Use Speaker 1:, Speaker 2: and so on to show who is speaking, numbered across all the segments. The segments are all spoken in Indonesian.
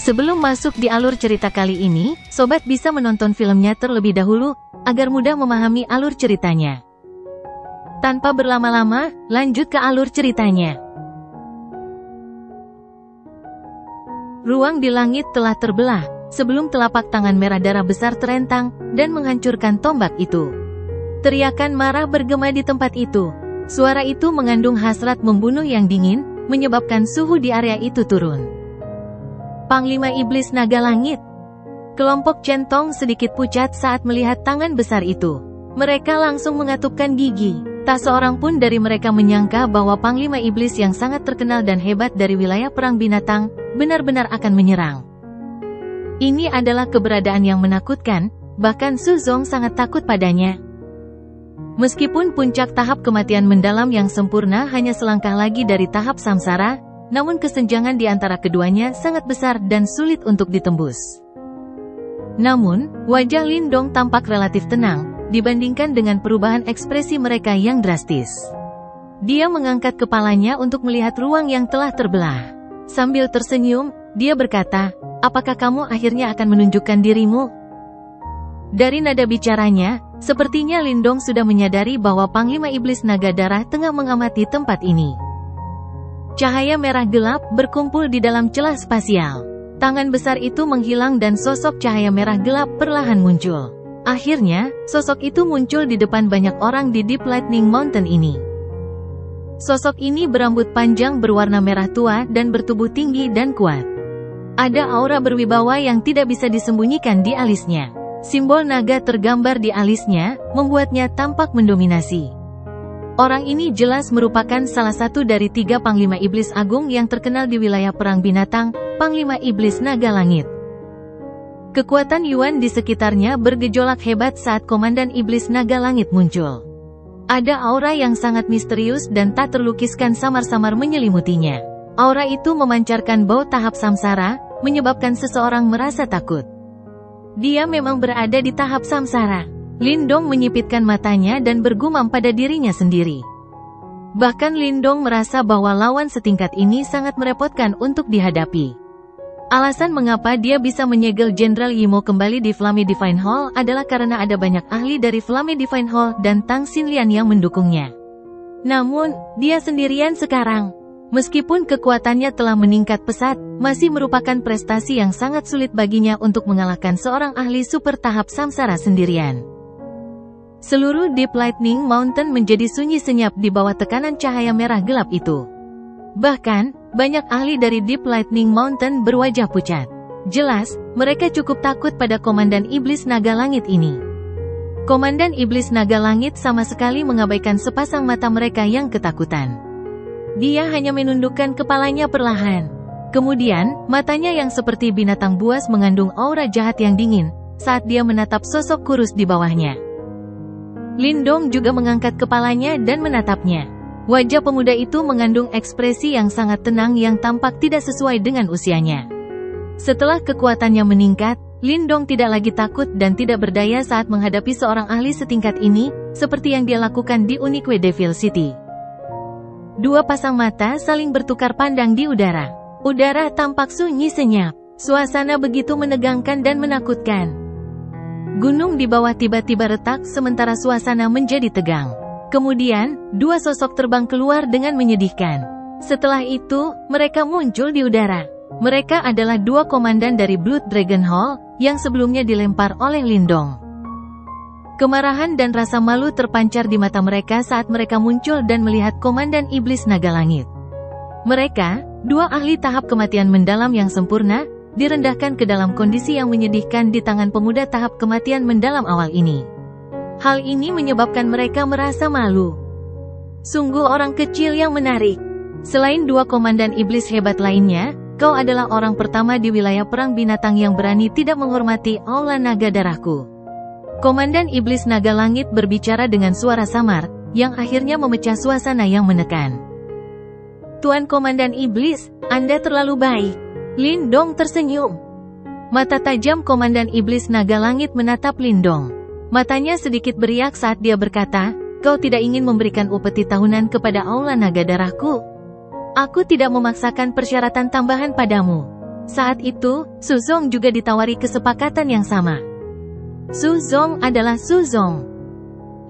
Speaker 1: Sebelum masuk di alur cerita kali ini, sobat bisa menonton filmnya terlebih dahulu, agar mudah memahami alur ceritanya. Tanpa berlama-lama, lanjut ke alur ceritanya. Ruang di langit telah terbelah, sebelum telapak tangan merah darah besar terentang, dan menghancurkan tombak itu. Teriakan marah bergema di tempat itu. Suara itu mengandung hasrat membunuh yang dingin, menyebabkan suhu di area itu turun. Panglima Iblis Naga Langit. Kelompok Centong sedikit pucat saat melihat tangan besar itu. Mereka langsung mengatupkan gigi. Tak seorang pun dari mereka menyangka bahwa Panglima Iblis yang sangat terkenal dan hebat dari wilayah perang binatang, benar-benar akan menyerang. Ini adalah keberadaan yang menakutkan, bahkan Su Zong sangat takut padanya. Meskipun puncak tahap kematian mendalam yang sempurna hanya selangkah lagi dari tahap samsara, namun kesenjangan di antara keduanya sangat besar dan sulit untuk ditembus. Namun, wajah Lin Dong tampak relatif tenang, dibandingkan dengan perubahan ekspresi mereka yang drastis. Dia mengangkat kepalanya untuk melihat ruang yang telah terbelah. Sambil tersenyum, dia berkata, "Apakah kamu akhirnya akan menunjukkan dirimu?" Dari nada bicaranya, sepertinya Lin Dong sudah menyadari bahwa Panglima Iblis Naga Darah tengah mengamati tempat ini. Cahaya merah gelap berkumpul di dalam celah spasial. Tangan besar itu menghilang dan sosok cahaya merah gelap perlahan muncul. Akhirnya, sosok itu muncul di depan banyak orang di Deep Lightning Mountain ini. Sosok ini berambut panjang berwarna merah tua dan bertubuh tinggi dan kuat. Ada aura berwibawa yang tidak bisa disembunyikan di alisnya. Simbol naga tergambar di alisnya, membuatnya tampak mendominasi. Orang ini jelas merupakan salah satu dari 3 Panglima Iblis Agung yang terkenal di wilayah perang binatang, Panglima Iblis Naga Langit. Kekuatan Yuan di sekitarnya bergejolak hebat saat Komandan Iblis Naga Langit muncul. Ada aura yang sangat misterius dan tak terlukiskan samar-samar menyelimutinya. Aura itu memancarkan bau tahap samsara, menyebabkan seseorang merasa takut. Dia memang berada di tahap samsara. Lin Dong menyipitkan matanya dan bergumam pada dirinya sendiri. Bahkan Lin Dong merasa bahwa lawan setingkat ini sangat merepotkan untuk dihadapi. Alasan mengapa dia bisa menyegel Jenderal Yimo kembali di Flame Divine Hall adalah karena ada banyak ahli dari Flame Divine Hall dan Tang Xinlian yang mendukungnya. Namun, dia sendirian sekarang. Meskipun kekuatannya telah meningkat pesat, masih merupakan prestasi yang sangat sulit baginya untuk mengalahkan seorang ahli super tahap samsara sendirian. Seluruh Deep Lightning Mountain menjadi sunyi senyap di bawah tekanan cahaya merah gelap itu. Bahkan, banyak ahli dari Deep Lightning Mountain berwajah pucat. Jelas, mereka cukup takut pada Komandan Iblis Naga Langit ini. Komandan Iblis Naga Langit sama sekali mengabaikan sepasang mata mereka yang ketakutan. Dia hanya menundukkan kepalanya perlahan. Kemudian, matanya yang seperti binatang buas mengandung aura jahat yang dingin, saat dia menatap sosok kurus di bawahnya. Lin Dong juga mengangkat kepalanya dan menatapnya. Wajah pemuda itu mengandung ekspresi yang sangat tenang yang tampak tidak sesuai dengan usianya. Setelah kekuatannya meningkat, Lin Dong tidak lagi takut dan tidak berdaya saat menghadapi seorang ahli setingkat ini, seperti yang dia lakukan di Unique Devil City. Dua pasang mata saling bertukar pandang di udara. Udara tampak sunyi senyap. Suasana begitu menegangkan dan menakutkan. Gunung di bawah tiba-tiba retak sementara suasana menjadi tegang. Kemudian, 2 sosok terbang keluar dengan menyedihkan. Setelah itu, mereka muncul di udara. Mereka adalah 2 komandan dari Blood Dragon Hall, yang sebelumnya dilempar oleh Lin Dong. Kemarahan dan rasa malu terpancar di mata mereka saat mereka muncul dan melihat Komandan Iblis Naga Langit. Mereka, 2 ahli tahap kematian mendalam yang sempurna, direndahkan ke dalam kondisi yang menyedihkan di tangan pemuda tahap kematian mendalam awal ini. Hal ini menyebabkan mereka merasa malu. Sungguh orang kecil yang menarik. Selain 2 komandan iblis hebat lainnya, kau adalah orang pertama di wilayah perang binatang yang berani tidak menghormati Aula Naga Darahku. Komandan Iblis Naga Langit berbicara dengan suara samar, yang akhirnya memecah suasana yang menekan. Tuan Komandan Iblis, Anda terlalu baik. Lin Dong tersenyum. Mata tajam Komandan Iblis Naga Langit menatap Lin Dong. Matanya sedikit beriak saat dia berkata, kau tidak ingin memberikan upeti tahunan kepada Aula Naga Darahku? Aku tidak memaksakan persyaratan tambahan padamu. Saat itu, Su Zong juga ditawari kesepakatan yang sama. Su Zong adalah Su Zong.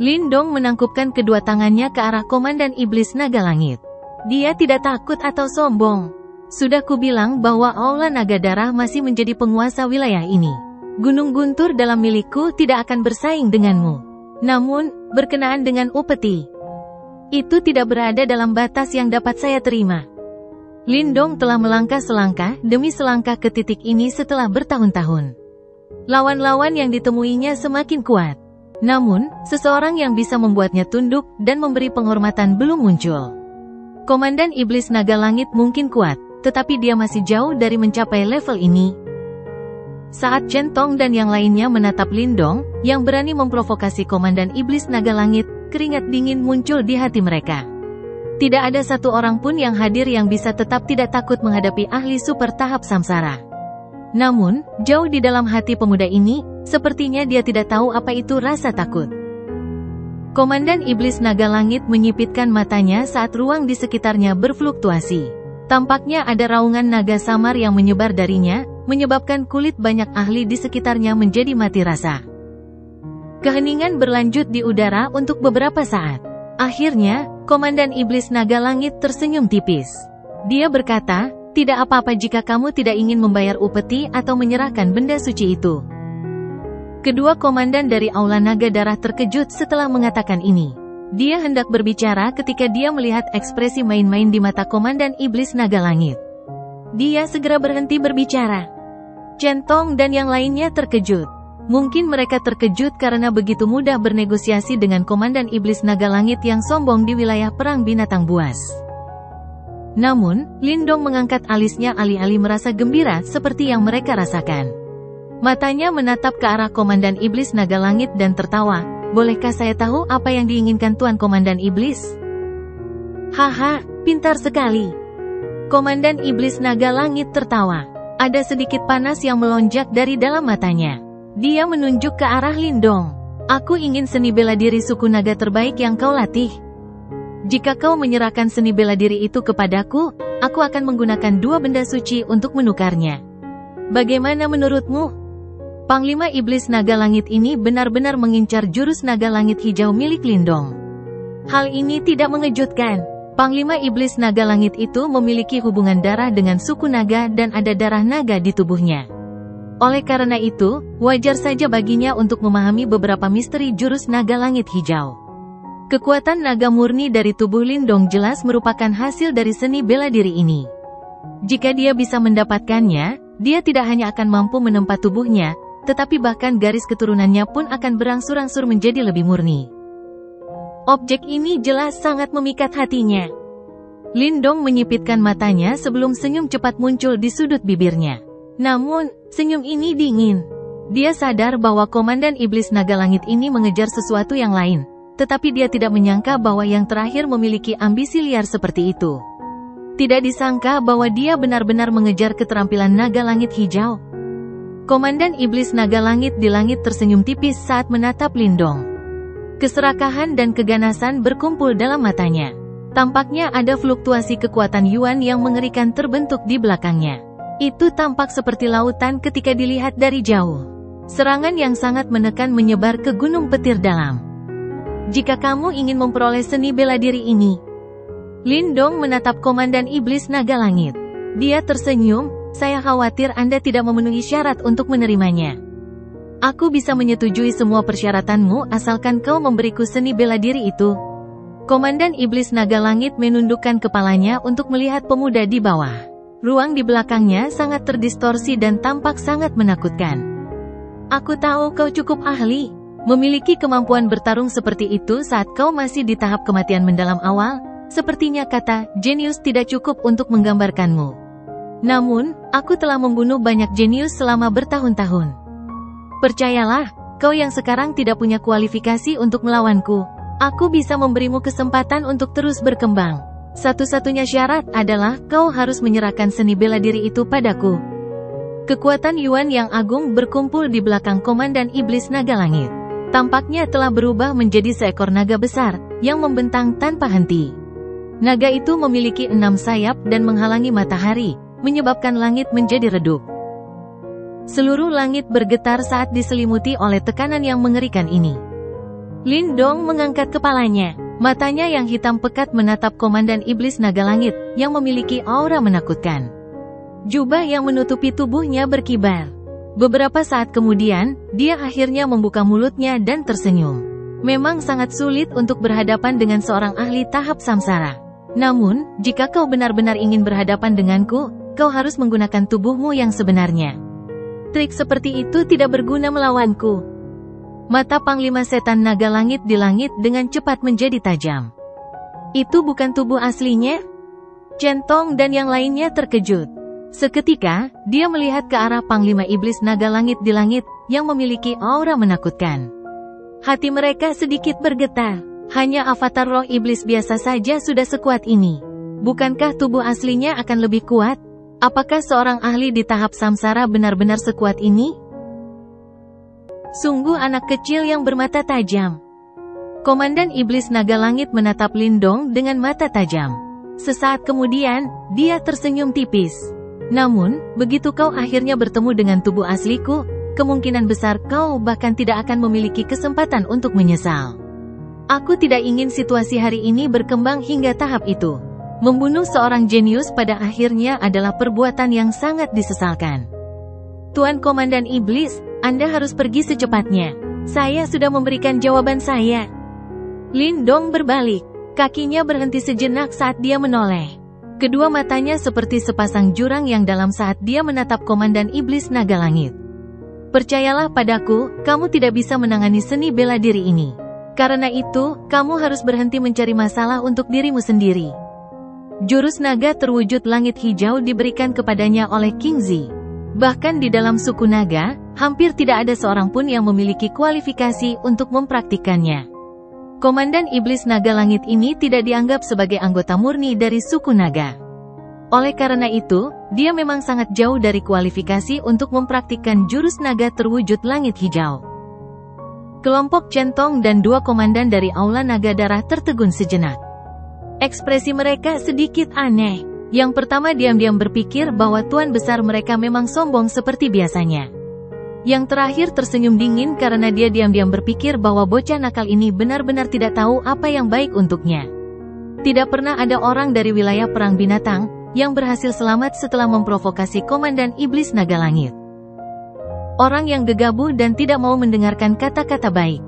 Speaker 1: Lindong menangkupkan kedua tangannya ke arah Komandan Iblis Naga Langit. Dia tidak takut atau sombong. Sudah kubilang bahwa Aula Naga Darah masih menjadi penguasa wilayah ini. Gunung Guntur dalam milikku tidak akan bersaing denganmu. Namun, berkenaan dengan upeti, itu tidak berada dalam batas yang dapat saya terima. Lindong telah melangkah selangkah demi selangkah ke titik ini setelah bertahun-tahun. Lawan-lawan yang ditemuinya semakin kuat. Namun, seseorang yang bisa membuatnya tunduk dan memberi penghormatan belum muncul. Komandan Iblis Naga Langit mungkin kuat, tetapi dia masih jauh dari mencapai level ini. Saat Chen Tong dan yang lainnya menatap Lindong, yang berani memprovokasi Komandan Iblis Naga Langit, keringat dingin muncul di hati mereka. Tidak ada satu orang pun yang hadir yang bisa tetap tidak takut menghadapi ahli super tahap samsara. Namun, jauh di dalam hati pemuda ini, sepertinya dia tidak tahu apa itu rasa takut. Komandan Iblis Naga Langit menyipitkan matanya saat ruang di sekitarnya berfluktuasi. Tampaknya ada raungan naga samar yang menyebar darinya, menyebabkan kulit banyak ahli di sekitarnya menjadi mati rasa. Keheningan berlanjut di udara untuk beberapa saat. Akhirnya, Komandan Iblis Naga Langit tersenyum tipis. Dia berkata, tidak apa-apa jika kamu tidak ingin membayar upeti atau menyerahkan benda suci itu. Kedua komandan dari Aula Naga Darah terkejut setelah mengatakan ini. Dia hendak berbicara ketika dia melihat ekspresi main-main di mata Komandan Iblis Naga Langit. Dia segera berhenti berbicara. Chen Tong dan yang lainnya terkejut. Mungkin mereka terkejut karena begitu mudah bernegosiasi dengan Komandan Iblis Naga Langit yang sombong di wilayah perang binatang buas. Namun, Lindong mengangkat alisnya alih-alih merasa gembira seperti yang mereka rasakan. Matanya menatap ke arah Komandan Iblis Naga Langit dan tertawa. Bolehkah saya tahu apa yang diinginkan Tuan Komandan Iblis? Haha, pintar sekali. Komandan Iblis Naga Langit tertawa. Ada sedikit panas yang melonjak dari dalam matanya. Dia menunjuk ke arah Lindong. Aku ingin seni bela diri suku naga terbaik yang kau latih. Jika kau menyerahkan seni bela diri itu kepadaku, aku akan menggunakan 2 benda suci untuk menukarnya. Bagaimana menurutmu? Panglima Iblis Naga Langit ini benar-benar mengincar jurus naga langit hijau milik Lindong. Hal ini tidak mengejutkan. Panglima Iblis Naga Langit itu memiliki hubungan darah dengan suku naga dan ada darah naga di tubuhnya. Oleh karena itu, wajar saja baginya untuk memahami beberapa misteri jurus naga langit hijau. Kekuatan naga murni dari tubuh Lindong jelas merupakan hasil dari seni bela diri ini. Jika dia bisa mendapatkannya, dia tidak hanya akan mampu menempa tubuhnya, tetapi bahkan garis keturunannya pun akan berangsur-angsur menjadi lebih murni. Objek ini jelas sangat memikat hatinya. Lindong menyipitkan matanya sebelum senyum cepat muncul di sudut bibirnya. Namun, senyum ini dingin. Dia sadar bahwa Komandan Iblis Naga Langit ini mengejar sesuatu yang lain, tetapi dia tidak menyangka bahwa yang terakhir memiliki ambisi liar seperti itu. Tidak disangka bahwa dia benar-benar mengejar keterampilan naga langit hijau. Komandan Iblis Naga Langit di langit tersenyum tipis saat menatap Lindong. Keserakahan dan keganasan berkumpul dalam matanya. Tampaknya ada fluktuasi kekuatan Yuan yang mengerikan terbentuk di belakangnya. Itu tampak seperti lautan ketika dilihat dari jauh. Serangan yang sangat menekan menyebar ke gunung petir dalam. Jika kamu ingin memperoleh seni bela diri ini. Lindong menatap Komandan Iblis Naga Langit. Dia tersenyum, saya khawatir Anda tidak memenuhi syarat untuk menerimanya. Aku bisa menyetujui semua persyaratanmu asalkan kau memberiku seni bela diri itu. Komandan Iblis Naga Langit menundukkan kepalanya untuk melihat pemuda di bawah. Ruang di belakangnya sangat terdistorsi dan tampak sangat menakutkan. Aku tahu kau cukup ahli, memiliki kemampuan bertarung seperti itu saat kau masih di tahap kematian mendalam awal, sepertinya kata jenius tidak cukup untuk menggambarkanmu. Namun, aku telah membunuh banyak jenius selama bertahun-tahun. Percayalah, kau yang sekarang tidak punya kualifikasi untuk melawanku. Aku bisa memberimu kesempatan untuk terus berkembang. Satu-satunya syarat adalah kau harus menyerahkan seni bela diri itu padaku. Kekuatan Yuan yang agung berkumpul di belakang Komandan Iblis Naga Langit. Tampaknya telah berubah menjadi seekor naga besar, yang membentang tanpa henti. Naga itu memiliki 6 sayap dan menghalangi matahari, menyebabkan langit menjadi redup. Seluruh langit bergetar saat diselimuti oleh tekanan yang mengerikan ini. Lindong mengangkat kepalanya. Matanya yang hitam pekat menatap Komandan Iblis Naga Langit, yang memiliki aura menakutkan. Jubah yang menutupi tubuhnya berkibar. Beberapa saat kemudian, dia akhirnya membuka mulutnya dan tersenyum. Memang sangat sulit untuk berhadapan dengan seorang ahli tahap samsara. Namun, jika kau benar-benar ingin berhadapan denganku, kau harus menggunakan tubuhmu yang sebenarnya. Trik seperti itu tidak berguna melawanku. Mata Panglima Setan Naga Langit di langit dengan cepat menjadi tajam. Itu bukan tubuh aslinya? Centong dan yang lainnya terkejut. Seketika, dia melihat ke arah Panglima Iblis Naga Langit di langit, yang memiliki aura menakutkan. Hati mereka sedikit bergetar. Hanya avatar roh iblis biasa saja sudah sekuat ini. Bukankah tubuh aslinya akan lebih kuat? Apakah seorang ahli di tahap samsara benar-benar sekuat ini? Sungguh anak kecil yang bermata tajam. Komandan Iblis Naga Langit menatap Lindong dengan mata tajam. Sesaat kemudian, dia tersenyum tipis. Namun, begitu kau akhirnya bertemu dengan tubuh asliku, kemungkinan besar kau bahkan tidak akan memiliki kesempatan untuk menyesal. Aku tidak ingin situasi hari ini berkembang hingga tahap itu. Membunuh seorang jenius pada akhirnya adalah perbuatan yang sangat disesalkan. Tuan Komandan Iblis, Anda harus pergi secepatnya. Saya sudah memberikan jawaban saya. Lindong berbalik. Kakinya berhenti sejenak saat dia menoleh. Kedua matanya seperti sepasang jurang yang dalam saat dia menatap Komandan Iblis Naga Langit. Percayalah padaku, kamu tidak bisa menangani seni bela diri ini. Karena itu, kamu harus berhenti mencari masalah untuk dirimu sendiri. Jurus naga terwujud langit hijau diberikan kepadanya oleh King Zi. Bahkan di dalam suku naga, hampir tidak ada seorang pun yang memiliki kualifikasi untuk mempraktikkannya. Komandan Iblis Naga Langit ini tidak dianggap sebagai anggota murni dari suku naga. Oleh karena itu, dia memang sangat jauh dari kualifikasi untuk mempraktikkan jurus naga terwujud langit hijau. Kelompok Centong dan dua komandan dari Aula Naga Darah tertegun sejenak. Ekspresi mereka sedikit aneh. Yang pertama diam-diam berpikir bahwa tuan besar mereka memang sombong seperti biasanya. Yang terakhir tersenyum dingin karena dia diam-diam berpikir bahwa bocah nakal ini benar-benar tidak tahu apa yang baik untuknya. Tidak pernah ada orang dari wilayah perang binatang yang berhasil selamat setelah memprovokasi Komandan Iblis Naga Langit. Orang yang gegabah dan tidak mau mendengarkan kata-kata baik.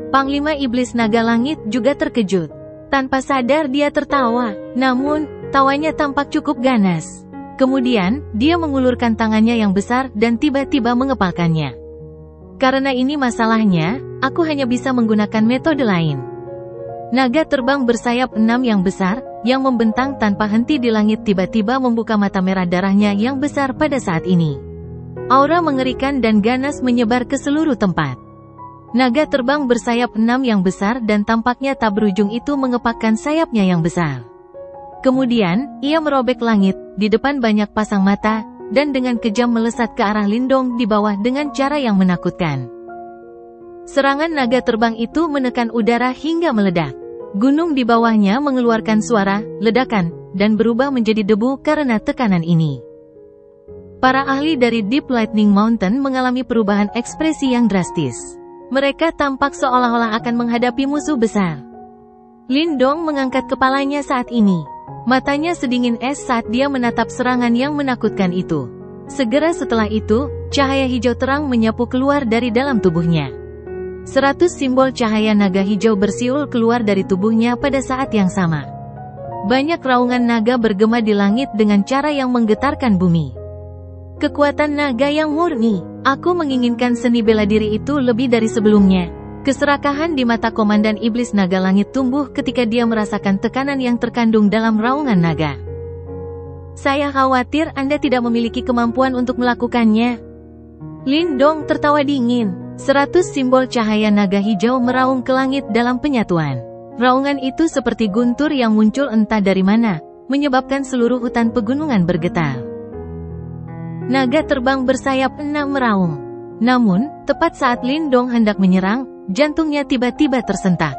Speaker 1: Panglima Iblis Naga Langit juga terkejut. Tanpa sadar dia tertawa, namun tawanya tampak cukup ganas. Kemudian, dia mengulurkan tangannya yang besar dan tiba-tiba mengepalkannya. Karena ini masalahnya, aku hanya bisa menggunakan metode lain. Naga terbang bersayap 6 yang besar, yang membentang tanpa henti di langit tiba-tiba membuka mata merah darahnya yang besar pada saat ini. Aura mengerikan dan ganas menyebar ke seluruh tempat. Naga terbang bersayap 6 yang besar dan tampaknya tak berujung itu mengepakkan sayapnya yang besar. Kemudian, ia merobek langit, di depan banyak pasang mata, dan dengan kejam melesat ke arah Lindong di bawah dengan cara yang menakutkan. Serangan naga terbang itu menekan udara hingga meledak. Gunung di bawahnya mengeluarkan suara, ledakan, dan berubah menjadi debu karena tekanan ini. Para ahli dari Deep Lightning Mountain mengalami perubahan ekspresi yang drastis. Mereka tampak seolah-olah akan menghadapi musuh besar. Lindong mengangkat kepalanya saat ini. Matanya sedingin es saat dia menatap serangan yang menakutkan itu. Segera setelah itu, cahaya hijau terang menyapu keluar dari dalam tubuhnya. 100 simbol cahaya naga hijau bersiul keluar dari tubuhnya pada saat yang sama. Banyak raungan naga bergema di langit dengan cara yang menggetarkan bumi. Kekuatan naga yang murni. Aku menginginkan seni bela diri itu lebih dari sebelumnya. Keserakahan di mata Komandan Iblis Naga Langit tumbuh ketika dia merasakan tekanan yang terkandung dalam raungan naga. Saya khawatir Anda tidak memiliki kemampuan untuk melakukannya. Lindong tertawa dingin. 100 simbol cahaya naga hijau meraung ke langit dalam penyatuan. Raungan itu seperti guntur yang muncul entah dari mana, menyebabkan seluruh hutan pegunungan bergetar. Naga terbang bersayap 6 meraung. Namun, tepat saat Lindong hendak menyerang, jantungnya tiba-tiba tersentak.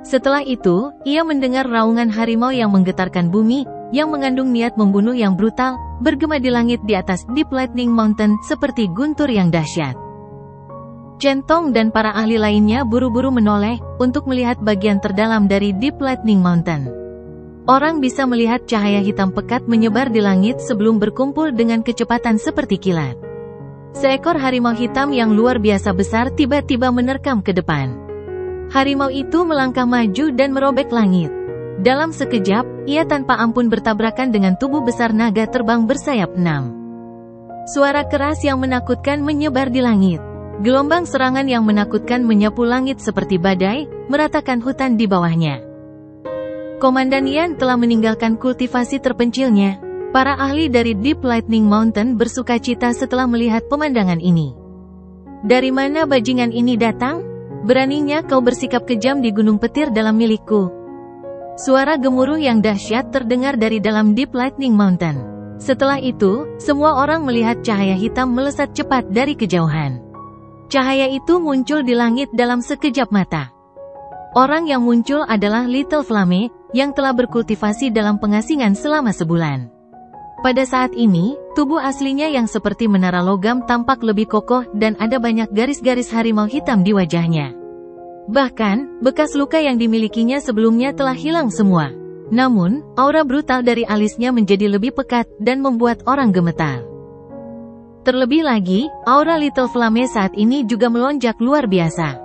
Speaker 1: Setelah itu, ia mendengar raungan harimau yang menggetarkan bumi, yang mengandung niat membunuh yang brutal, bergema di langit di atas Deep Lightning Mountain seperti guntur yang dahsyat. Centong dan para ahli lainnya buru-buru menoleh untuk melihat bagian terdalam dari Deep Lightning Mountain. Orang bisa melihat cahaya hitam pekat menyebar di langit sebelum berkumpul dengan kecepatan seperti kilat. Seekor harimau hitam yang luar biasa besar tiba-tiba menerkam ke depan. Harimau itu melangkah maju dan merobek langit. Dalam sekejap, ia tanpa ampun bertabrakan dengan tubuh besar naga terbang bersayap 6. Suara keras yang menakutkan menyebar di langit. Gelombang serangan yang menakutkan menyapu langit seperti badai, meratakan hutan di bawahnya. Komandan Yan telah meninggalkan kultivasi terpencilnya. Para ahli dari Deep Lightning Mountain bersukacita setelah melihat pemandangan ini. Dari mana bajingan ini datang? Beraninya kau bersikap kejam di gunung petir dalam milikku. Suara gemuruh yang dahsyat terdengar dari dalam Deep Lightning Mountain. Setelah itu, semua orang melihat cahaya hitam melesat cepat dari kejauhan. Cahaya itu muncul di langit dalam sekejap mata. Orang yang muncul adalah Little Flame, yang telah berkultivasi dalam pengasingan selama sebulan. Pada saat ini, tubuh aslinya yang seperti menara logam tampak lebih kokoh dan ada banyak garis-garis harimau hitam di wajahnya. Bahkan, bekas luka yang dimilikinya sebelumnya telah hilang semua. Namun, aura brutal dari alisnya menjadi lebih pekat dan membuat orang gemetar. Terlebih lagi, aura Little Flame saat ini juga melonjak luar biasa.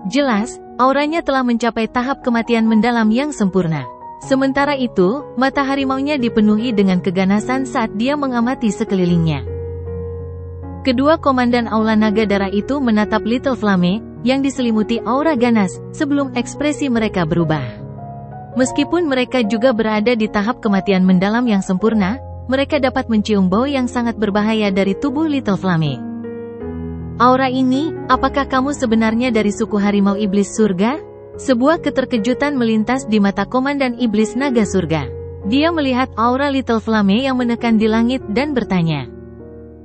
Speaker 1: Jelas, auranya telah mencapai tahap kematian mendalam yang sempurna. Sementara itu, mata harimaunya dipenuhi dengan keganasan saat dia mengamati sekelilingnya. Kedua komandan Aula Naga Darah itu menatap Little Flame, yang diselimuti aura ganas, sebelum ekspresi mereka berubah. Meskipun mereka juga berada di tahap kematian mendalam yang sempurna, mereka dapat mencium bau yang sangat berbahaya dari tubuh Little Flame. Aura ini, apakah kamu sebenarnya dari suku harimau iblis surga? Sebuah keterkejutan melintas di mata komandan iblis naga surga. Dia melihat aura Little Flame yang menekan di langit dan bertanya.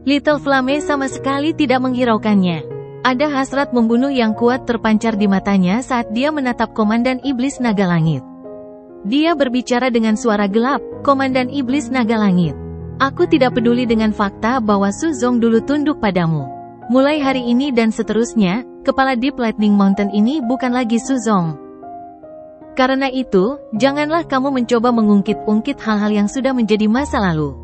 Speaker 1: Little Flame sama sekali tidak menghiraukannya. Ada hasrat membunuh yang kuat terpancar di matanya saat dia menatap komandan iblis naga langit. Dia berbicara dengan suara gelap, Komandan Iblis Naga Langit. Aku tidak peduli dengan fakta bahwa Su Zong dulu tunduk padamu. Mulai hari ini dan seterusnya, kepala Deep Lightning Mountain ini bukan lagi Su Zong. Karena itu, janganlah kamu mencoba mengungkit-ungkit hal-hal yang sudah menjadi masa lalu.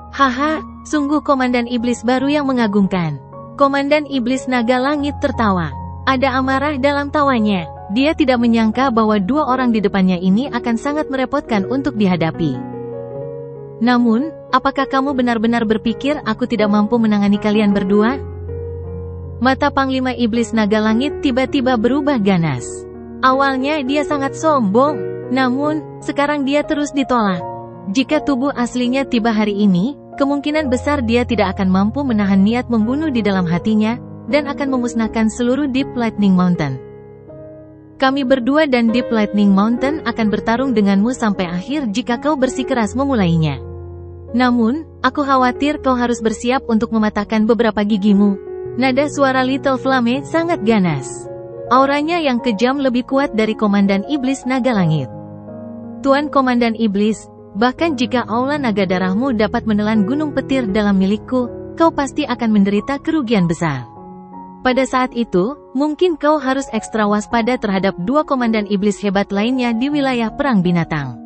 Speaker 1: Haha, sungguh Komandan Iblis baru yang mengagumkan. Komandan Iblis Naga Langit tertawa. Ada amarah dalam tawanya. Dia tidak menyangka bahwa dua orang di depannya ini akan sangat merepotkan untuk dihadapi. Namun, apakah kamu benar-benar berpikir aku tidak mampu menangani kalian berdua? Mata Panglima Iblis Naga Langit tiba-tiba berubah ganas. Awalnya dia sangat sombong, namun, sekarang dia terus ditolak. Jika tubuh aslinya tiba hari ini, kemungkinan besar dia tidak akan mampu menahan niat membunuh di dalam hatinya, dan akan memusnahkan seluruh Deep Lightning Mountain. Kami berdua dan Deep Lightning Mountain akan bertarung denganmu sampai akhir jika kau bersikeras memulainya. Namun, aku khawatir kau harus bersiap untuk mematahkan beberapa gigimu. Nada suara Little Flame sangat ganas. Auranya yang kejam lebih kuat dari Komandan Iblis Naga Langit. Tuan Komandan Iblis, bahkan jika Aula Naga Darahmu dapat menelan gunung petir dalam milikku, kau pasti akan menderita kerugian besar. Pada saat itu, mungkin kau harus ekstra waspada terhadap dua komandan iblis hebat lainnya di wilayah perang binatang.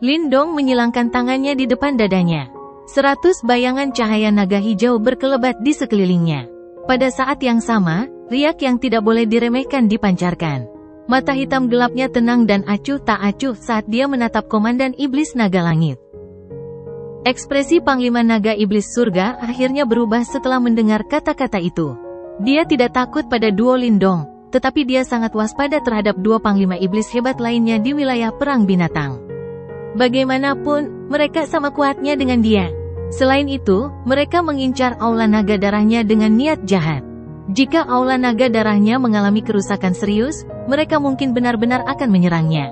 Speaker 1: Lin Dong menyilangkan tangannya di depan dadanya. 100 bayangan cahaya naga hijau berkelebat di sekelilingnya. Pada saat yang sama, riak yang tidak boleh diremehkan dipancarkan. Mata hitam gelapnya tenang dan acuh tak acuh saat dia menatap komandan iblis naga langit. Ekspresi Panglima Naga Iblis Surga akhirnya berubah setelah mendengar kata-kata itu. Dia tidak takut pada duo Lin Dong, tetapi dia sangat waspada terhadap dua panglima iblis hebat lainnya di wilayah perang binatang. Bagaimanapun, mereka sama kuatnya dengan dia. Selain itu, mereka mengincar Aula Naga Darahnya dengan niat jahat. Jika Aula Naga Darahnya mengalami kerusakan serius, mereka mungkin benar-benar akan menyerangnya.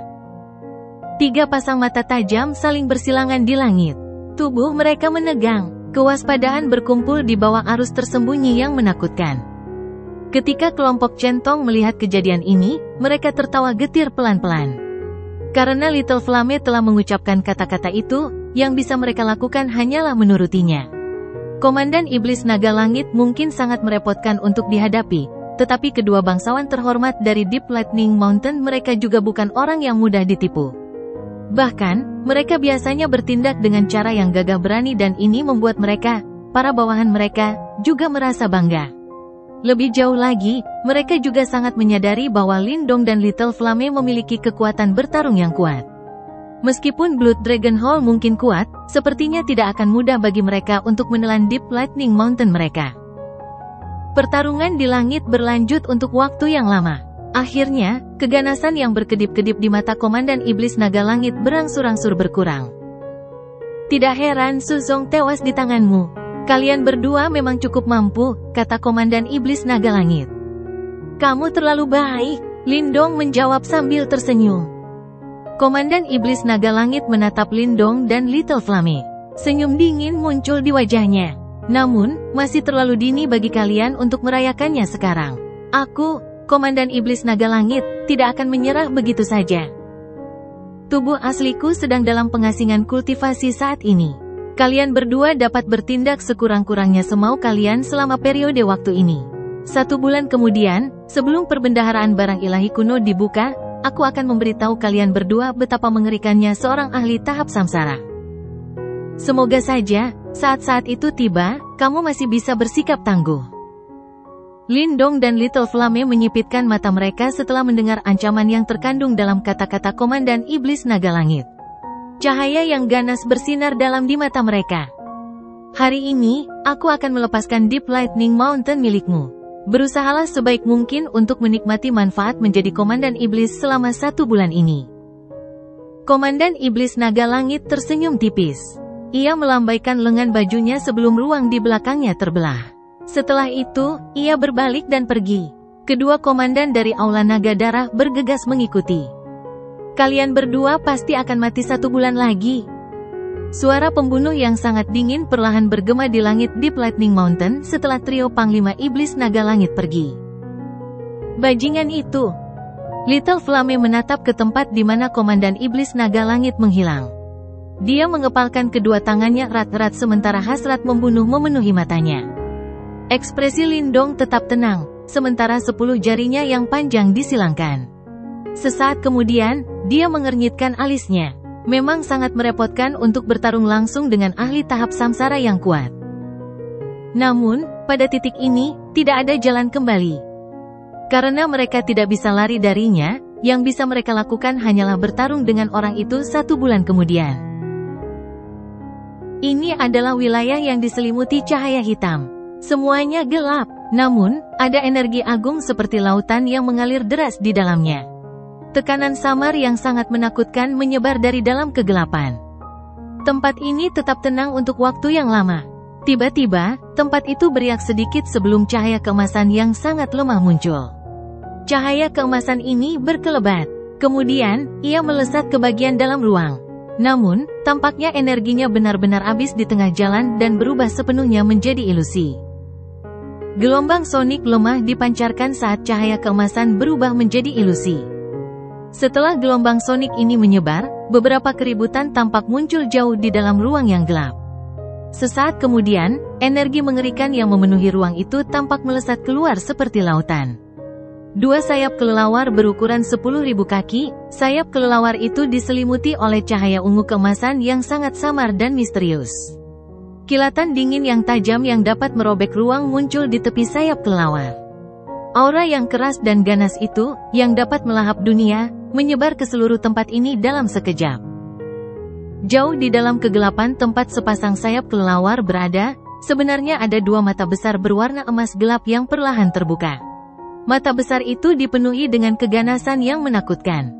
Speaker 1: 3 pasang mata tajam saling bersilangan di langit. Tubuh mereka menegang, kewaspadaan berkumpul di bawah arus tersembunyi yang menakutkan. Ketika kelompok Centong melihat kejadian ini, mereka tertawa getir pelan-pelan. Karena Little Flame telah mengucapkan kata-kata itu, yang bisa mereka lakukan hanyalah menurutinya. Komandan Iblis Naga Langit mungkin sangat merepotkan untuk dihadapi, tetapi kedua bangsawan terhormat dari Deep Lightning Mountain mereka juga bukan orang yang mudah ditipu. Bahkan, mereka biasanya bertindak dengan cara yang gagah berani dan ini membuat mereka, para bawahan mereka, juga merasa bangga. Lebih jauh lagi, mereka juga sangat menyadari bahwa Lindong dan Little Flame memiliki kekuatan bertarung yang kuat. Meskipun Blood Dragon Hall mungkin kuat, sepertinya tidak akan mudah bagi mereka untuk menelan Deep Lightning Mountain mereka. Pertarungan di langit berlanjut untuk waktu yang lama. Akhirnya, keganasan yang berkedip-kedip di mata Komandan Iblis Naga Langit berangsur-angsur berkurang. Tidak heran Su Zong tewas di tanganmu. Kalian berdua memang cukup mampu, kata Komandan Iblis Naga Langit. Kamu terlalu baik, Lindong menjawab sambil tersenyum. Komandan Iblis Naga Langit menatap Lindong dan Little Flame. Senyum dingin muncul di wajahnya. Namun, masih terlalu dini bagi kalian untuk merayakannya sekarang. Aku, Komandan Iblis Naga Langit, tidak akan menyerah begitu saja. Tubuh asliku sedang dalam pengasingan kultivasi saat ini. Kalian berdua dapat bertindak sekurang-kurangnya semau kalian selama periode waktu ini. 1 bulan kemudian, sebelum perbendaharaan barang ilahi kuno dibuka, aku akan memberitahu kalian berdua betapa mengerikannya seorang ahli tahap samsara. Semoga saja, saat-saat itu tiba, kamu masih bisa bersikap tangguh. Lindong dan Little Flame menyipitkan mata mereka setelah mendengar ancaman yang terkandung dalam kata-kata Komandan Iblis Naga Langit. Cahaya yang ganas bersinar dalam di mata mereka. Hari ini, aku akan melepaskan Deep Lightning Mountain milikmu. Berusahalah sebaik mungkin untuk menikmati manfaat menjadi Komandan Iblis selama 1 bulan ini. Komandan Iblis Naga Langit tersenyum tipis. Ia melambaikan lengan bajunya sebelum ruang di belakangnya terbelah. Setelah itu, ia berbalik dan pergi. Kedua komandan dari Aula Naga Darah bergegas mengikuti. Kalian berdua pasti akan mati 1 bulan lagi. Suara pembunuh yang sangat dingin perlahan bergema di langit Deep Lightning Mountain setelah trio Panglima Iblis Naga Langit pergi. Bajingan itu. Little Flame menatap ke tempat di mana Komandan Iblis Naga Langit menghilang. Dia mengepalkan kedua tangannya erat-erat sementara hasrat membunuh memenuhi matanya. Ekspresi Lindong tetap tenang, sementara 10 jarinya yang panjang disilangkan. Sesaat kemudian, dia mengernyitkan alisnya. Memang sangat merepotkan untuk bertarung langsung dengan ahli tahap samsara yang kuat. Namun, pada titik ini, tidak ada jalan kembali. Karena mereka tidak bisa lari darinya, yang bisa mereka lakukan hanyalah bertarung dengan orang itu 1 bulan kemudian. Ini adalah wilayah yang diselimuti cahaya hitam. Semuanya gelap, namun, ada energi agung seperti lautan yang mengalir deras di dalamnya. Tekanan samar yang sangat menakutkan menyebar dari dalam kegelapan. Tempat ini tetap tenang untuk waktu yang lama. Tiba-tiba, tempat itu beriak sedikit sebelum cahaya keemasan yang sangat lemah muncul. Cahaya keemasan ini berkelebat. Kemudian, ia melesat ke bagian dalam ruang. Namun, tampaknya energinya benar-benar habis di tengah jalan dan berubah sepenuhnya menjadi ilusi. Gelombang sonik lemah dipancarkan saat cahaya keemasan berubah menjadi ilusi. Setelah gelombang sonik ini menyebar, beberapa keributan tampak muncul jauh di dalam ruang yang gelap. Sesaat kemudian, energi mengerikan yang memenuhi ruang itu tampak melesat keluar seperti lautan. 2 sayap kelelawar berukuran 10.000 kaki, sayap kelelawar itu diselimuti oleh cahaya ungu keemasan yang sangat samar dan misterius. Kilatan dingin yang tajam yang dapat merobek ruang muncul di tepi sayap kelelawar. Aura yang keras dan ganas itu, yang dapat melahap dunia, menyebar ke seluruh tempat ini dalam sekejap. Jauh di dalam kegelapan tempat sepasang sayap kelelawar berada, sebenarnya ada 2 mata besar berwarna emas gelap yang perlahan terbuka. Mata besar itu dipenuhi dengan keganasan yang menakutkan.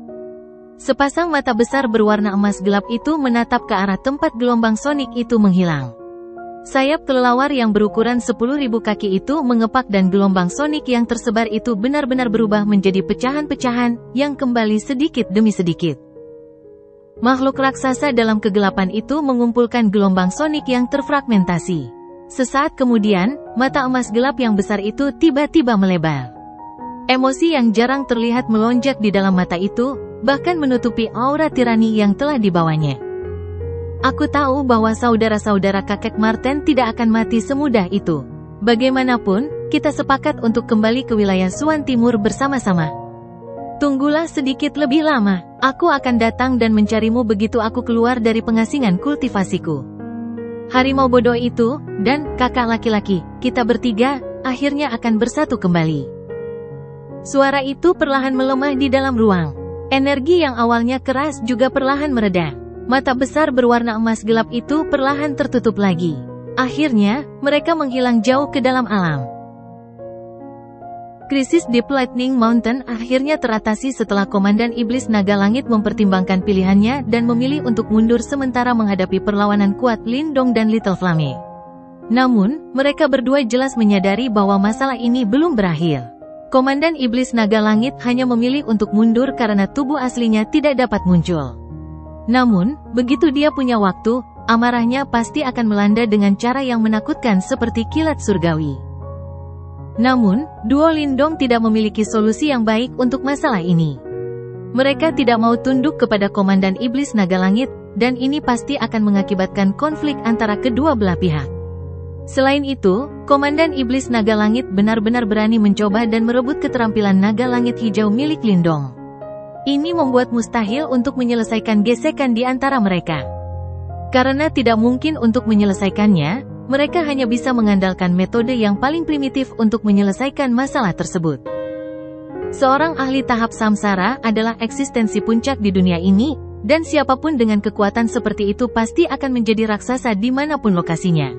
Speaker 1: Sepasang mata besar berwarna emas gelap itu menatap ke arah tempat gelombang sonik itu menghilang. Sayap kelelawar yang berukuran 10.000 kaki itu mengepak dan gelombang sonik yang tersebar itu benar-benar berubah menjadi pecahan-pecahan, yang kembali sedikit demi sedikit. Makhluk raksasa dalam kegelapan itu mengumpulkan gelombang sonik yang terfragmentasi. Sesaat kemudian, mata emas gelap yang besar itu tiba-tiba melebar. Emosi yang jarang terlihat melonjak di dalam mata itu, bahkan menutupi aura tirani yang telah dibawanya. Aku tahu bahwa saudara-saudara kakek Marten tidak akan mati semudah itu. Bagaimanapun, kita sepakat untuk kembali ke wilayah Suan Timur bersama-sama. Tunggulah sedikit lebih lama, aku akan datang dan mencarimu begitu aku keluar dari pengasingan kultivasiku. Harimau bodoh itu, dan kakak laki-laki, kita bertiga, akhirnya akan bersatu kembali. Suara itu perlahan melemah di dalam ruang. Energi yang awalnya keras juga perlahan mereda. Mata besar berwarna emas gelap itu perlahan tertutup lagi. Akhirnya, mereka menghilang jauh ke dalam alam. Krisis Deep Lightning Mountain akhirnya teratasi setelah Komandan Iblis Naga Langit mempertimbangkan pilihannya dan memilih untuk mundur sementara menghadapi perlawanan kuat Lindong dan Little Flame. Namun, mereka berdua jelas menyadari bahwa masalah ini belum berakhir. Komandan Iblis Naga Langit hanya memilih untuk mundur karena tubuh aslinya tidak dapat muncul. Namun, begitu dia punya waktu, amarahnya pasti akan melanda dengan cara yang menakutkan seperti kilat surgawi. Namun, duo Lindong tidak memiliki solusi yang baik untuk masalah ini. Mereka tidak mau tunduk kepada Komandan Iblis Naga Langit, dan ini pasti akan mengakibatkan konflik antara kedua belah pihak. Selain itu, Komandan Iblis Naga Langit benar-benar berani mencoba dan merebut keterampilan naga langit hijau milik Lindong. Ini membuat mustahil untuk menyelesaikan gesekan di antara mereka. Karena tidak mungkin untuk menyelesaikannya, mereka hanya bisa mengandalkan metode yang paling primitif untuk menyelesaikan masalah tersebut. Seorang ahli tahap samsara adalah eksistensi puncak di dunia ini, dan siapapun dengan kekuatan seperti itu pasti akan menjadi raksasa dimanapun lokasinya.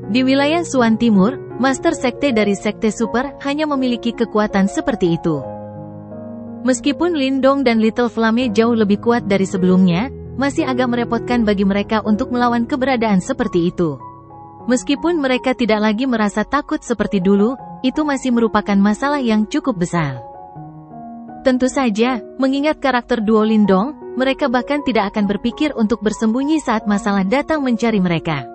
Speaker 1: Di wilayah Suan Timur, Master Sekte dari Sekte Super hanya memiliki kekuatan seperti itu. Meskipun Lindong dan Little Flame jauh lebih kuat dari sebelumnya, masih agak merepotkan bagi mereka untuk melawan keberadaan seperti itu. Meskipun mereka tidak lagi merasa takut seperti dulu, itu masih merupakan masalah yang cukup besar. Tentu saja, mengingat karakter duo Lindong, mereka bahkan tidak akan berpikir untuk bersembunyi saat masalah datang mencari mereka.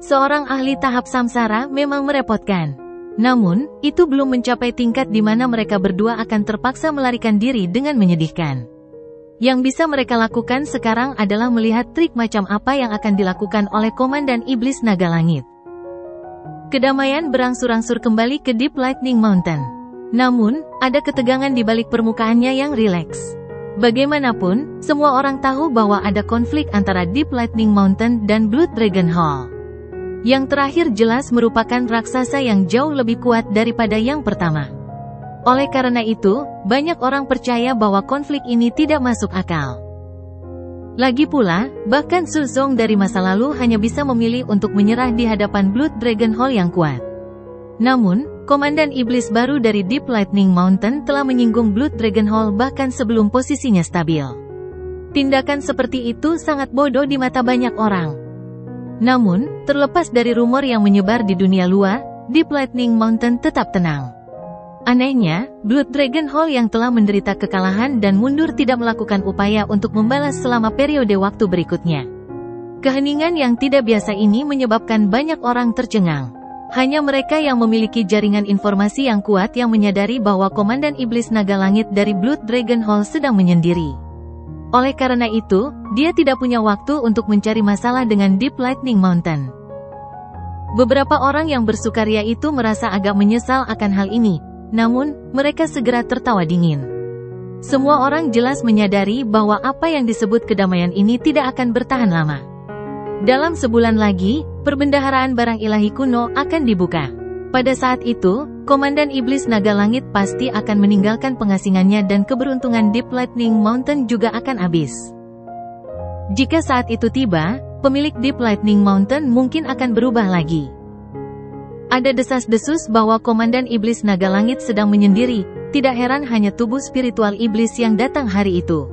Speaker 1: Seorang ahli tahap samsara memang merepotkan. Namun, itu belum mencapai tingkat di mana mereka berdua akan terpaksa melarikan diri dengan menyedihkan. Yang bisa mereka lakukan sekarang adalah melihat trik macam apa yang akan dilakukan oleh Komandan Iblis Naga Langit. Kedamaian berangsur-angsur kembali ke Deep Lightning Mountain. Namun, ada ketegangan di balik permukaannya yang rileks. Bagaimanapun, semua orang tahu bahwa ada konflik antara Deep Lightning Mountain dan Blood Dragon Hall. Yang terakhir jelas merupakan raksasa yang jauh lebih kuat daripada yang pertama. Oleh karena itu, banyak orang percaya bahwa konflik ini tidak masuk akal. Lagi pula, bahkan Su Zong dari masa lalu hanya bisa memilih untuk menyerah di hadapan Blood Dragon Hall yang kuat. Namun, Komandan Iblis baru dari Deep Lightning Mountain telah menyinggung Blood Dragon Hall bahkan sebelum posisinya stabil. Tindakan seperti itu sangat bodoh di mata banyak orang. Namun, terlepas dari rumor yang menyebar di dunia luar, Deep Lightning Mountain tetap tenang. Anehnya, Blood Dragon Hall yang telah menderita kekalahan dan mundur tidak melakukan upaya untuk membalas selama periode waktu berikutnya. Keheningan yang tidak biasa ini menyebabkan banyak orang tercengang. Hanya mereka yang memiliki jaringan informasi yang kuat yang menyadari bahwa Komandan Iblis Naga Langit dari Blood Dragon Hall sedang menyendiri. Oleh karena itu, dia tidak punya waktu untuk mencari masalah dengan Deep Lightning Mountain. Beberapa orang yang bersukaria itu merasa agak menyesal akan hal ini, namun, mereka segera tertawa dingin. Semua orang jelas menyadari bahwa apa yang disebut kedamaian ini tidak akan bertahan lama. Dalam sebulan lagi, perbendaharaan barang ilahi kuno akan dibuka. Pada saat itu, Komandan Iblis Naga Langit pasti akan meninggalkan pengasingannya dan keberuntungan Deep Lightning Mountain juga akan habis. Jika saat itu tiba, pemilik Deep Lightning Mountain mungkin akan berubah lagi. Ada desas-desus bahwa Komandan Iblis Naga Langit sedang menyendiri, tidak heran hanya tubuh spiritual iblis yang datang hari itu.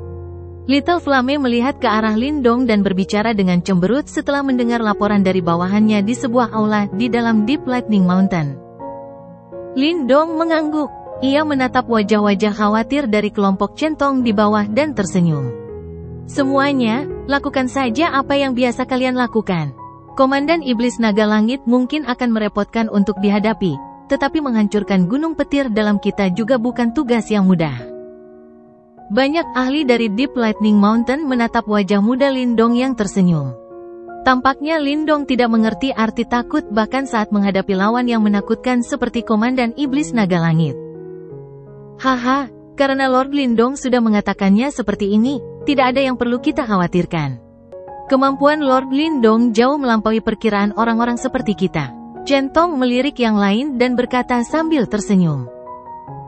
Speaker 1: Little Flame melihat ke arah Lindong dan berbicara dengan cemberut setelah mendengar laporan dari bawahannya di sebuah aula di dalam Deep Lightning Mountain. Lindong mengangguk. Ia menatap wajah-wajah khawatir dari kelompok centong di bawah dan tersenyum. Semuanya, lakukan saja apa yang biasa kalian lakukan. Komandan Iblis Naga Langit mungkin akan merepotkan untuk dihadapi, tetapi menghancurkan gunung petir dalam kita juga bukan tugas yang mudah. Banyak ahli dari Deep Lightning Mountain menatap wajah muda Lindong yang tersenyum. Tampaknya Lindong tidak mengerti arti takut bahkan saat menghadapi lawan yang menakutkan seperti Komandan Iblis Naga Langit. Haha, karena Lord Lindong sudah mengatakannya seperti ini, tidak ada yang perlu kita khawatirkan. Kemampuan Lord Lindong jauh melampaui perkiraan orang-orang seperti kita. Chen Tong melirik yang lain dan berkata sambil tersenyum.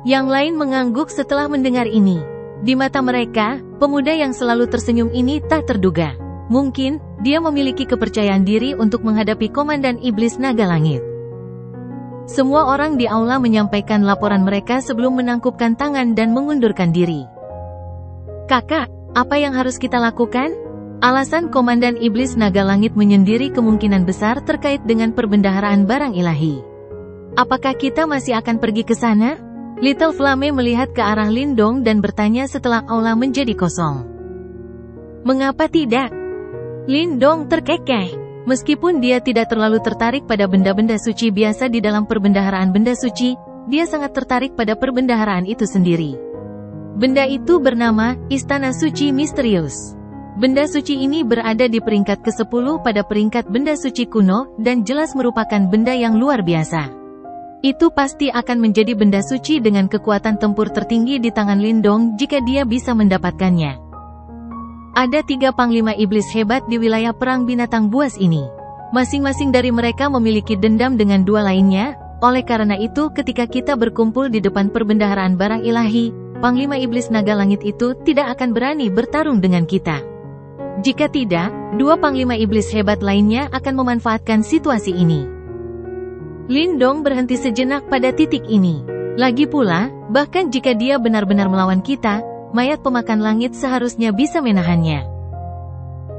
Speaker 1: Yang lain mengangguk setelah mendengar ini. Di mata mereka, pemuda yang selalu tersenyum ini tak terduga. Mungkin, dia memiliki kepercayaan diri untuk menghadapi Komandan Iblis Naga Langit. Semua orang di aula menyampaikan laporan mereka sebelum menangkupkan tangan dan mengundurkan diri. Kakak, apa yang harus kita lakukan? Alasan Komandan Iblis Naga Langit menyendiri kemungkinan besar terkait dengan perbendaharaan barang ilahi. Apakah kita masih akan pergi ke sana? Little Flame melihat ke arah Lindong dan bertanya setelah aula menjadi kosong. Mengapa tidak? Lindong terkekeh. Meskipun dia tidak terlalu tertarik pada benda-benda suci biasa di dalam perbendaharaan benda suci, dia sangat tertarik pada perbendaharaan itu sendiri. Benda itu bernama Istana Suci Misterius. Benda suci ini berada di peringkat ke-10 pada peringkat benda suci kuno dan jelas merupakan benda yang luar biasa. Itu pasti akan menjadi benda suci dengan kekuatan tempur tertinggi di tangan Lindong jika dia bisa mendapatkannya. Ada 3 panglima iblis hebat di wilayah perang binatang buas ini. Masing-masing dari mereka memiliki dendam dengan 2 lainnya, oleh karena itu ketika kita berkumpul di depan perbendaharaan barang ilahi, panglima iblis naga langit itu tidak akan berani bertarung dengan kita. Jika tidak, 2 panglima iblis hebat lainnya akan memanfaatkan situasi ini. Lindong berhenti sejenak pada titik ini. Lagi pula, bahkan jika dia benar-benar melawan kita, mayat pemakan langit seharusnya bisa menahannya.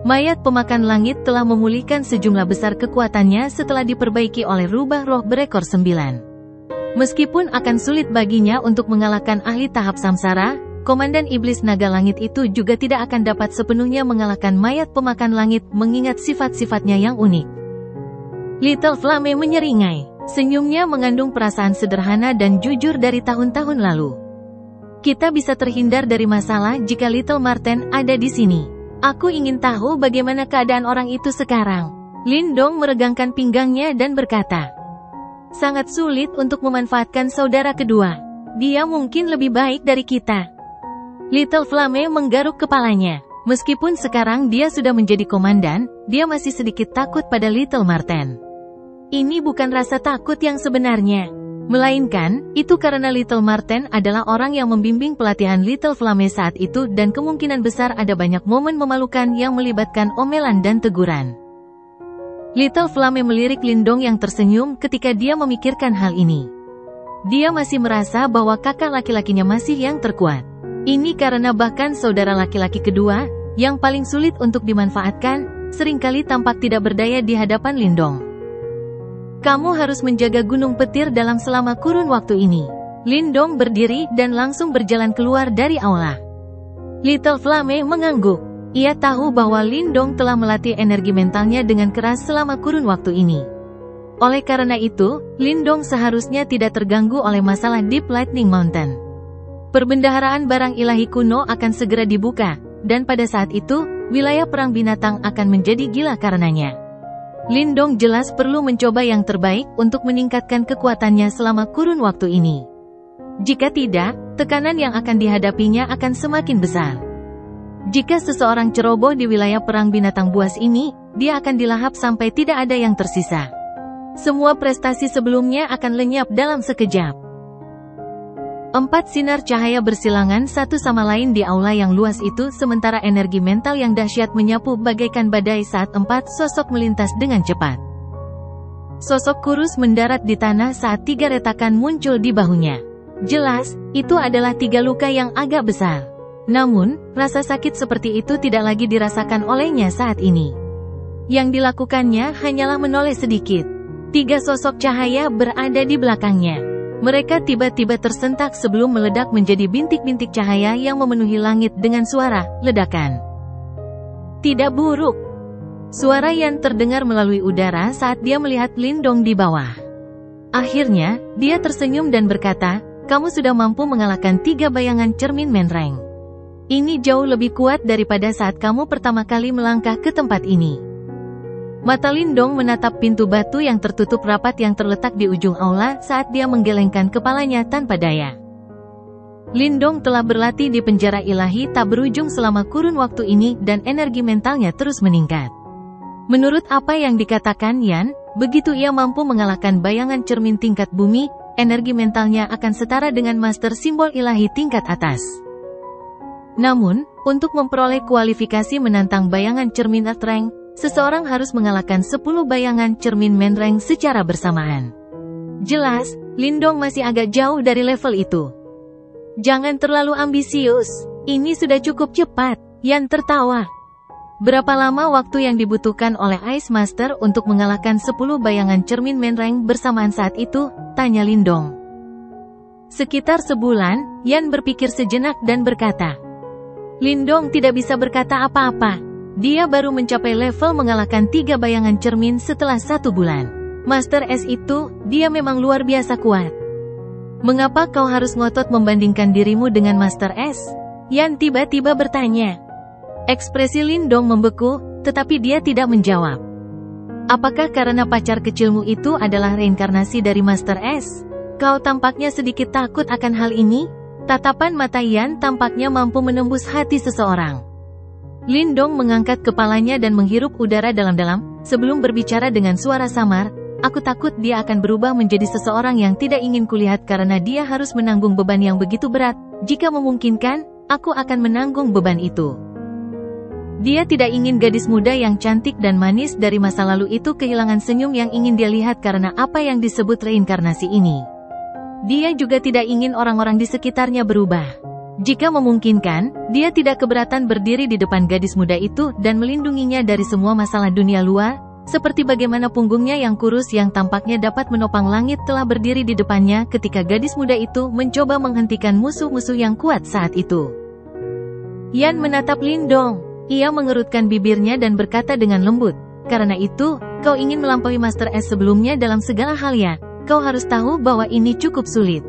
Speaker 1: Mayat pemakan langit telah memulihkan sejumlah besar kekuatannya setelah diperbaiki oleh rubah roh berekor 9. Meskipun akan sulit baginya untuk mengalahkan ahli tahap samsara, Komandan Iblis Naga Langit itu juga tidak akan dapat sepenuhnya mengalahkan mayat pemakan langit mengingat sifat-sifatnya yang unik. Little Flame menyeringai. Senyumnya mengandung perasaan sederhana dan jujur dari tahun-tahun lalu. Kita bisa terhindar dari masalah jika Little Marten ada di sini. Aku ingin tahu bagaimana keadaan orang itu sekarang. Lindong meregangkan pinggangnya dan berkata, sangat sulit untuk memanfaatkan saudara kedua. Dia mungkin lebih baik dari kita. Little Flame menggaruk kepalanya. Meskipun sekarang dia sudah menjadi komandan, dia masih sedikit takut pada Little Marten. Ini bukan rasa takut yang sebenarnya. Melainkan, itu karena Little Marten adalah orang yang membimbing pelatihan Little Flame saat itu dan kemungkinan besar ada banyak momen memalukan yang melibatkan omelan dan teguran. Little Flame melirik Lindong yang tersenyum ketika dia memikirkan hal ini. Dia masih merasa bahwa kakak laki-lakinya masih yang terkuat. Ini karena bahkan saudara laki-laki kedua, yang paling sulit untuk dimanfaatkan, seringkali tampak tidak berdaya di hadapan Lindong. Kamu harus menjaga gunung petir dalam selama kurun waktu ini. Lindong berdiri dan langsung berjalan keluar dari aula. Little Flame mengangguk. Ia tahu bahwa Lindong telah melatih energi mentalnya dengan keras selama kurun waktu ini. Oleh karena itu, Lindong seharusnya tidak terganggu oleh masalah Deep Lightning Mountain. Perbendaharaan barang ilahi kuno akan segera dibuka, dan pada saat itu, wilayah perang binatang akan menjadi gila karenanya. Lindong jelas perlu mencoba yang terbaik untuk meningkatkan kekuatannya selama kurun waktu ini. Jika tidak, tekanan yang akan dihadapinya akan semakin besar. Jika seseorang ceroboh di wilayah perang binatang buas ini, dia akan dilahap sampai tidak ada yang tersisa. Semua prestasi sebelumnya akan lenyap dalam sekejap. 4 sinar cahaya bersilangan satu sama lain di aula yang luas itu sementara energi mental yang dahsyat menyapu bagaikan badai saat 4 sosok melintas dengan cepat. Sosok kurus mendarat di tanah saat 3 retakan muncul di bahunya. Jelas, itu adalah 3 luka yang agak besar. Namun, rasa sakit seperti itu tidak lagi dirasakan olehnya saat ini. Yang dilakukannya hanyalah menoleh sedikit. 3 sosok cahaya berada di belakangnya. Mereka tiba-tiba tersentak sebelum meledak menjadi bintik-bintik cahaya yang memenuhi langit dengan suara ledakan. Tidak buruk. Suara Yan terdengar melalui udara saat dia melihat Lindong di bawah. Akhirnya, dia tersenyum dan berkata, kamu sudah mampu mengalahkan 3 bayangan cermin Menreng. Ini jauh lebih kuat daripada saat kamu pertama kali melangkah ke tempat ini. Mata Lindong menatap pintu batu yang tertutup rapat yang terletak di ujung aula saat dia menggelengkan kepalanya tanpa daya. Lindong telah berlatih di penjara ilahi tak berujung selama kurun waktu ini dan energi mentalnya terus meningkat. Menurut apa yang dikatakan Yan, begitu ia mampu mengalahkan bayangan cermin tingkat bumi, energi mentalnya akan setara dengan master simbol ilahi tingkat atas. Namun, untuk memperoleh kualifikasi menantang bayangan cermin Earth Rank, seseorang harus mengalahkan 10 bayangan cermin Menreng secara bersamaan. Jelas, Lindong masih agak jauh dari level itu. Jangan terlalu ambisius, ini sudah cukup cepat, Yan tertawa. Berapa lama waktu yang dibutuhkan oleh Ice Master untuk mengalahkan 10 bayangan cermin Menreng bersamaan saat itu? Tanya Lindong. Sekitar sebulan, Yan berpikir sejenak dan berkata. Lindong tidak bisa berkata apa-apa. Dia baru mencapai level mengalahkan 3 bayangan cermin setelah 1 bulan. Master S itu, dia memang luar biasa kuat. Mengapa kau harus ngotot membandingkan dirimu dengan Master S? Yan tiba-tiba bertanya. Ekspresi Lindong membeku, tetapi dia tidak menjawab. Apakah karena pacar kecilmu itu adalah reinkarnasi dari Master S? Kau tampaknya sedikit takut akan hal ini? Tatapan mata Yan tampaknya mampu menembus hati seseorang. Lindong mengangkat kepalanya dan menghirup udara dalam-dalam, sebelum berbicara dengan suara samar, aku takut dia akan berubah menjadi seseorang yang tidak ingin kulihat karena dia harus menanggung beban yang begitu berat. Jika memungkinkan, aku akan menanggung beban itu. Dia tidak ingin gadis muda yang cantik dan manis dari masa lalu itu kehilangan senyum yang ingin dia lihat karena apa yang disebut reinkarnasi ini. Dia juga tidak ingin orang-orang di sekitarnya berubah. Jika memungkinkan, dia tidak keberatan berdiri di depan gadis muda itu dan melindunginya dari semua masalah dunia luar, seperti bagaimana punggungnya yang kurus yang tampaknya dapat menopang langit telah berdiri di depannya ketika gadis muda itu mencoba menghentikan musuh-musuh yang kuat saat itu. Yan menatap Lindong. Ia mengerutkan bibirnya dan berkata dengan lembut, karena itu, kau ingin melampaui Master S sebelumnya dalam segala hal ya. Kau harus tahu bahwa ini cukup sulit.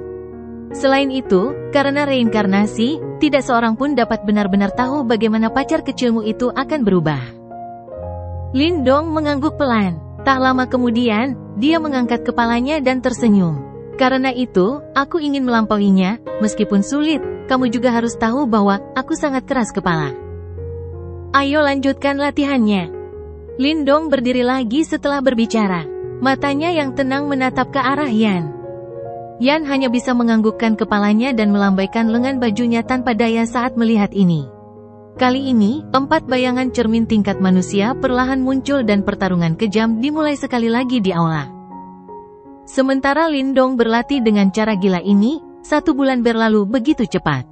Speaker 1: Selain itu, karena reinkarnasi, tidak seorang pun dapat benar-benar tahu bagaimana pacar kecilmu itu akan berubah. Lindong mengangguk pelan. Tak lama kemudian, dia mengangkat kepalanya dan tersenyum. Karena itu, aku ingin melampauinya, meskipun sulit, kamu juga harus tahu bahwa aku sangat keras kepala. Ayo lanjutkan latihannya. Lindong berdiri lagi setelah berbicara. Matanya yang tenang menatap ke arah Yan. Yan hanya bisa menganggukkan kepalanya dan melambaikan lengan bajunya tanpa daya saat melihat ini. Kali ini, 4 bayangan cermin tingkat manusia perlahan muncul dan pertarungan kejam dimulai sekali lagi di aula. Sementara Lindong berlatih dengan cara gila ini, 1 bulan berlalu begitu cepat.